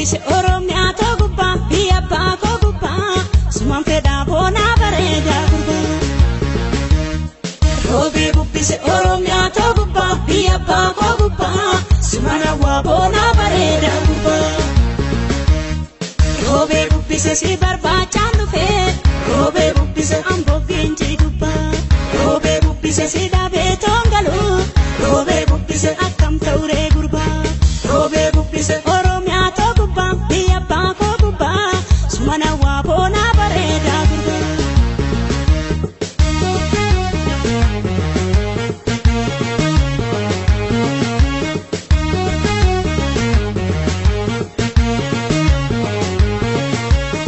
bubbise Oromiyaa ta'u gubbaa biyya abbaa koo gubbaa sumaan fedhaa boonaa bareedaa gurbaa. Roobee bubbise Oromiyaa ta'u gubbaa biyya abbaa koo gubbaa sumaan hawwaa boonaa bareedaa gurbaa. Roobee bubbise si barbaachaan dhufee roobee bubbise amboo Gincii gubbaa. Roobee bubbise si dhaabee toongaluu roobee bubbise akkam ta'uree gurbaa. Roobee bubbise Oromiyaa ta'u gubbaa biyya abbaa koo gubbaa sumaan hawwaa boonaa bareedaa gurbaa.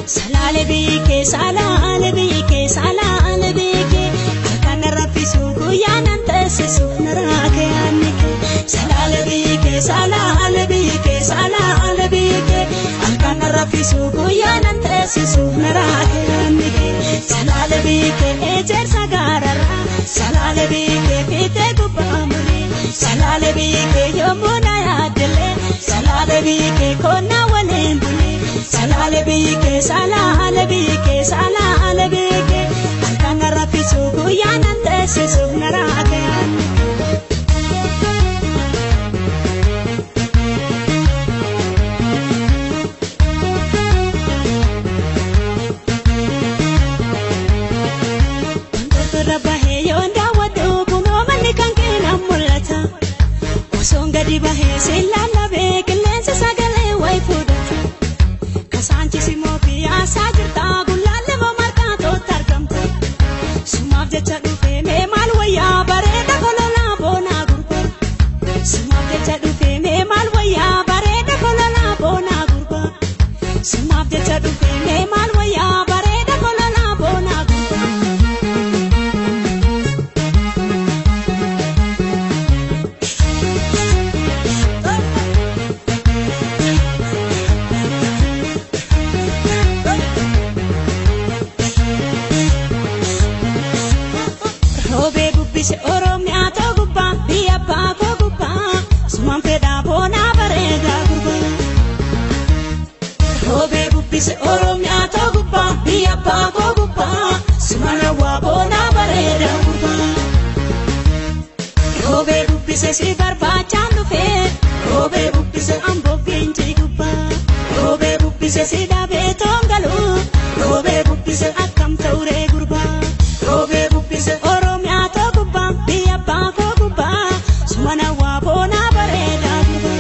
Salaale biikee salaale biikee salaale biikee harkaan raffisuu guyyaa nan teessisu naraakee aannikee. Salaale biikee salaale biikee salaale biikee harkaan raffisuu guyyaa nan teessisu naraakee aannikee. Salaale biikee ejersa gaararraa salaale biikee fiitee gubbaa mulee. Salaale biikee yommuu na yaaddelee salaale biikee koonnaa waliin bulee. Salaale biikee salaale biikee salaale biikee harkaan raffisuu guyyaa nan teessisu naraakee aannikee. Osoon gadi bahee seelaalabee qilleensa sagalee wayi fudhata. Kasaanchisi mootii yaasaa jirta gullaallee marqaa tootti argamta. Sumaaf jecha dhufee mee maal wayyaa bareeda kololaa boonaa gurbaa. Sumaaf jecha dhufee mee maal wayyaa bareeda kololaa boonaa gurbaa. Sumaaf jecha dhufee mee maal wayyaa bareeda kololaa boonaa gurbaa. Roobee bubbise Oromiyaa ta'u gubbaa biyya abbaa koo gubbaa sumaan fedhaa boonaa bareedaa gurbaa. Roobee bubbise Oromiyaa ta'u gubbaa biyya abbaa koo gubbaa sumaan hawwaa boonaa bareedaa gurbaa. Roobee bubbise si barbaachaan dhufee roobee bubbise amboo Gincii gubbaa. Roobee bubbise si dhaabee toongaluu roobee bubbise akkam ta'uree gurbaa. Roobee bubbise Oromiyaa ta'u gubbaa biyya abbaa koo gubbaa sumaan hawwaa boonaa bareedaa gurbaa.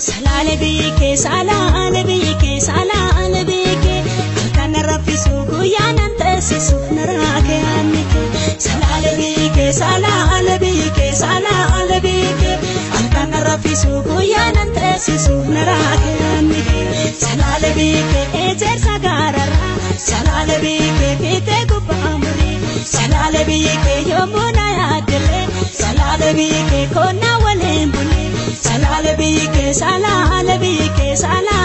Salaale biikee salaale biikee salaale biikee harkaan raffisuu guyyaa nan teessisu naraakee aannikee. Salaale biikee salaale biikee salaale biikee harkaan raffisuu guyyaa nan teessisu naraakee aannikee. Salaale biikee ejersa gaararraa salaale biikee fiitee gubbaa mulee. Salaale biikee yommuu na yaaddelee salaale biikee koonnaa waliin bulee. Salaale biikee salaale biikee salaale.